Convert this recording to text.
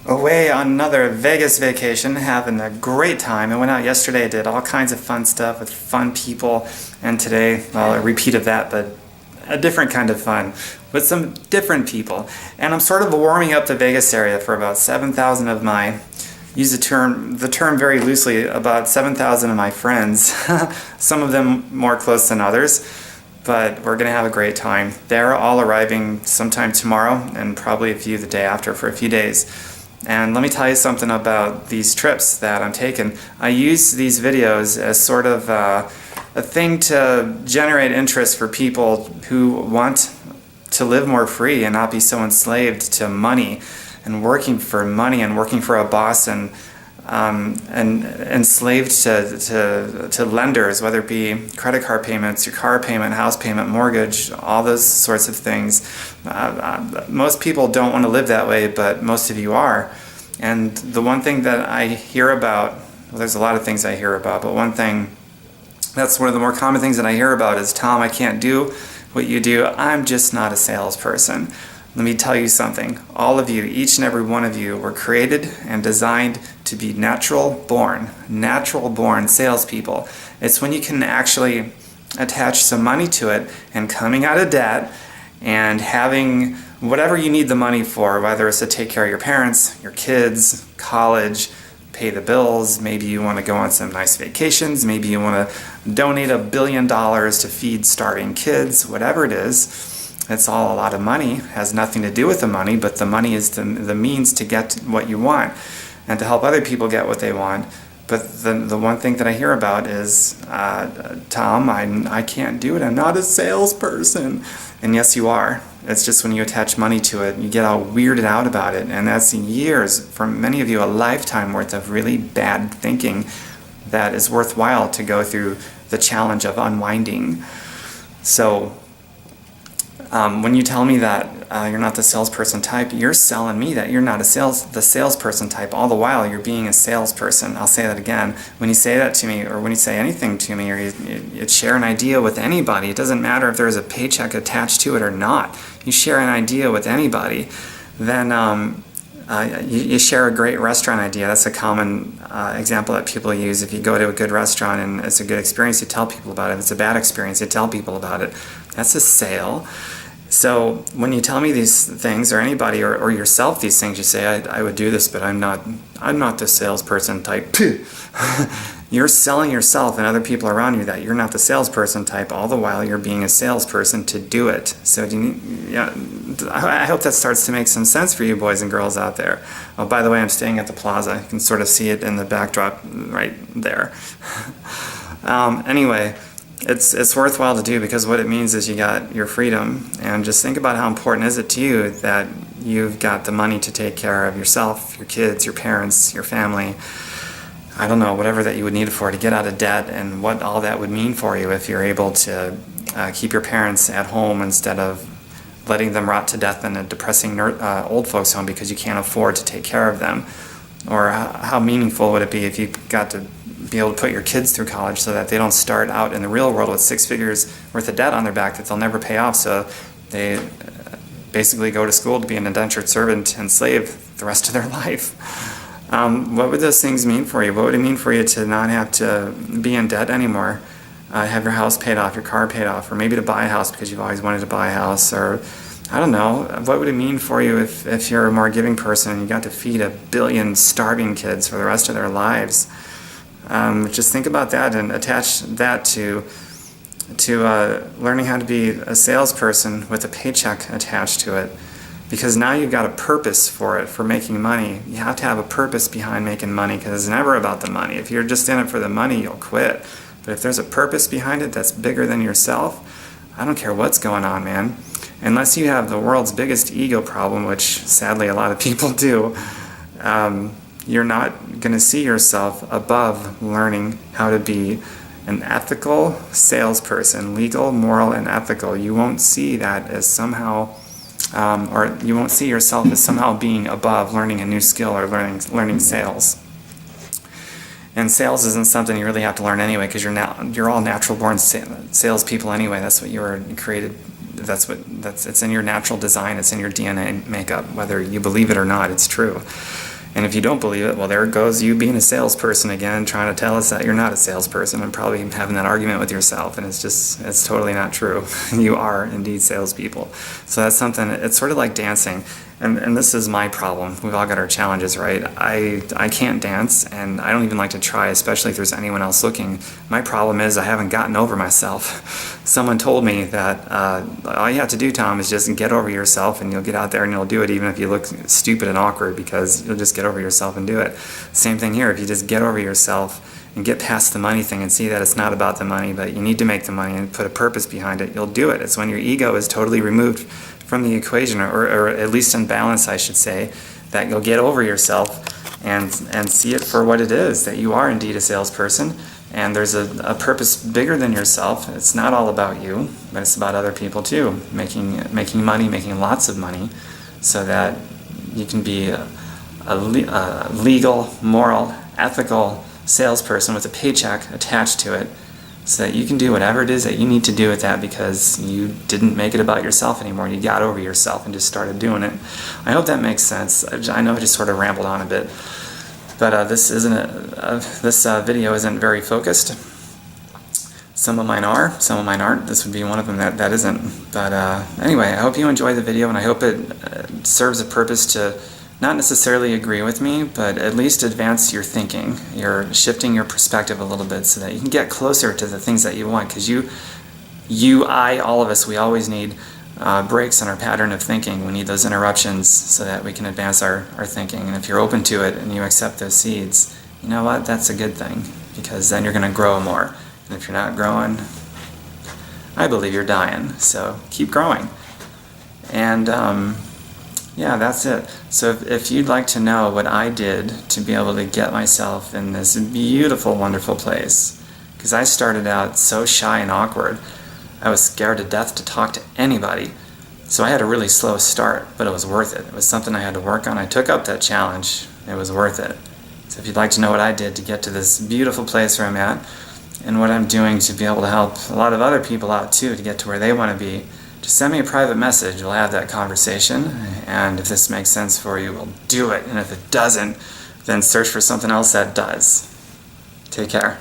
Away on another Vegas vacation, having a great time. I went out yesterday, did all kinds of fun stuff with fun people, and today, well, a repeat of that, but a different kind of fun with some different people. And I'm sort of warming up the Vegas area for about 7,000 of my, use the term very loosely, about 7,000 of my friends. Some of them more close than others, but we're gonna have a great time. They're all arriving sometime tomorrow and probably a few the day after for a few days. And let me tell you something about these trips that I'm taking. I use these videos as sort of a thing to generate interest for people who want to live more free and not be so enslaved to money and working for money and working for a boss and enslaved to lenders, whether it be credit card payments, your car payment, house payment, mortgage, all those sorts of things. Most people don't want to live that way, but most of you are. And the one thing that I hear about, well, there's a lot of things I hear about, but one thing that's one of the more common things that I hear about is, Tom, I can't do what you do. I'm just not a salesperson. Let me tell you something. All of you, each and every one of you, were created and designed to be natural born salespeople. It's when you can actually attach some money to it and coming out of debt and having whatever you need the money for, whether it's to take care of your parents, your kids, college, pay the bills, maybe you want to go on some nice vacations, maybe you want to donate $1 billion to feed starving kids, whatever it is. It's all a lot of money, has nothing to do with the money, but the money is the means to get what you want and to help other people get what they want. But the one thing that I hear about is, Tom, I can't do it. I'm not a salesperson. And yes, you are. It's just when you attach money to it, you get all weirded out about it. And that's years, for many of you, a lifetime worth of really bad thinking that is worthwhile to go through the challenge of unwinding. So, when you tell me that you're not the salesperson type, you're selling me that you're not the salesperson type. All the while, you're being a salesperson. I'll say that again. When you say that to me, or when you say anything to me, or you share an idea with anybody, it doesn't matter if there's a paycheck attached to it or not. You share an idea with anybody, then you share a great restaurant idea. That's a common example that people use. If you go to a good restaurant and it's a good experience, you tell people about it. If it's a bad experience, you tell people about it. That's a sale. So when you tell me these things, or anybody, or yourself these things, you say, I would do this, but I'm not the salesperson type. You're selling yourself and other people around you that you're not the salesperson type, all the while you're being a salesperson to do it. So I hope that starts to make some sense for you boys and girls out there. Oh, by the way, I'm staying at the Plaza. You can sort of see it in the backdrop right there. Anyway, it's worthwhile to do, because what it means is you got your freedom. And just think about how important is it to you that you've got the money to take care of yourself, your kids, your parents, your family, I don't know, whatever that you would need it for, to get out of debt, and what all that would mean for you if you're able to keep your parents at home instead of letting them rot to death in a depressing old folks home because you can't afford to take care of them. Or how meaningful would it be if you got to be able to put your kids through college so that they don't start out in the real world with 6 figures worth of debt on their back that they'll never pay off, so they basically go to school to be an indentured servant and slave the rest of their life. What would those things mean for you? What would it mean for you to not have to be in debt anymore? Have your house paid off, your car paid off, or maybe to buy a house because you've always wanted to buy a house, or I don't know. What would it mean for you if you're a more giving person and you got to feed 1 billion starving kids for the rest of their lives? Just think about that and attach that to learning how to be a salesperson with a paycheck attached to it. Because now you've got a purpose for it, for making money. You have to have a purpose behind making money, because it's never about the money. If you're just in it for the money, you'll quit. But if there's a purpose behind it that's bigger than yourself, I don't care what's going on, man. Unless you have the world's biggest ego problem, which sadly a lot of people do, you're not going to see yourself above learning how to be an ethical salesperson, legal, moral, and ethical. You won't see that as somehow, or you won't see yourself as somehow being above learning a new skill or learning sales. And sales isn't something you really have to learn anyway, because you're all natural born salespeople anyway. That's what you were created. It's in your natural design. It's in your DNA makeup. Whether you believe it or not, it's true. And if you don't believe it, well, there goes you being a salesperson again, trying to tell us that you're not a salesperson and probably having that argument with yourself. And it's totally not true. You are indeed salespeople. So that's something, it's sort of like dancing. And this is my problem. We've all got our challenges, right? I can't dance, and I don't even like to try, especially if there's anyone else looking. My problem is I haven't gotten over myself. Someone told me that all you have to do, Tom, is just get over yourself, and you'll get out there and you'll do it even if you look stupid and awkward, because you'll just get over yourself and do it. Same thing here. If you just get over yourself and get past the money thing and see that it's not about the money, but you need to make the money and put a purpose behind it, you'll do it. It's when your ego is totally removed from the equation, or at least in balance, I should say, that you'll get over yourself and see it for what it is, that you are indeed a salesperson, and there's a purpose bigger than yourself. It's not all about you, but it's about other people too, making money, making lots of money, so that you can be a legal, moral, ethical salesperson with a paycheck attached to it, so that you can do whatever it is that you need to do with that, because you didn't make it about yourself anymore. You got over yourself and just started doing it. I hope that makes sense. I know I just sort of rambled on a bit, but this video isn't very focused. Some of mine are, some of mine aren't. This would be one of them that isn't. But anyway, I hope you enjoy the video, and I hope it serves a purpose to not necessarily agree with me, but at least advance your thinking. You're shifting your perspective a little bit so that you can get closer to the things that you want, because all of us, we always need breaks in our pattern of thinking. We need those interruptions so that we can advance our thinking. And if you're open to it and you accept those seeds, you know what? That's a good thing, because then you're going to grow more. And if you're not growing, I believe you're dying. So keep growing. And yeah, that's it. So if you'd like to know what I did to be able to get myself in this beautiful, wonderful place, because I started out so shy and awkward, I was scared to death to talk to anybody. So I had a really slow start, but it was worth it. It was something I had to work on. I took up that challenge. It was worth it. So if you'd like to know what I did to get to this beautiful place where I'm at, and what I'm doing to be able to help a lot of other people out too to get to where they want to be, just send me a private message. We'll have that conversation, and if this makes sense for you, we'll do it. And if it doesn't, then search for something else that does. Take care.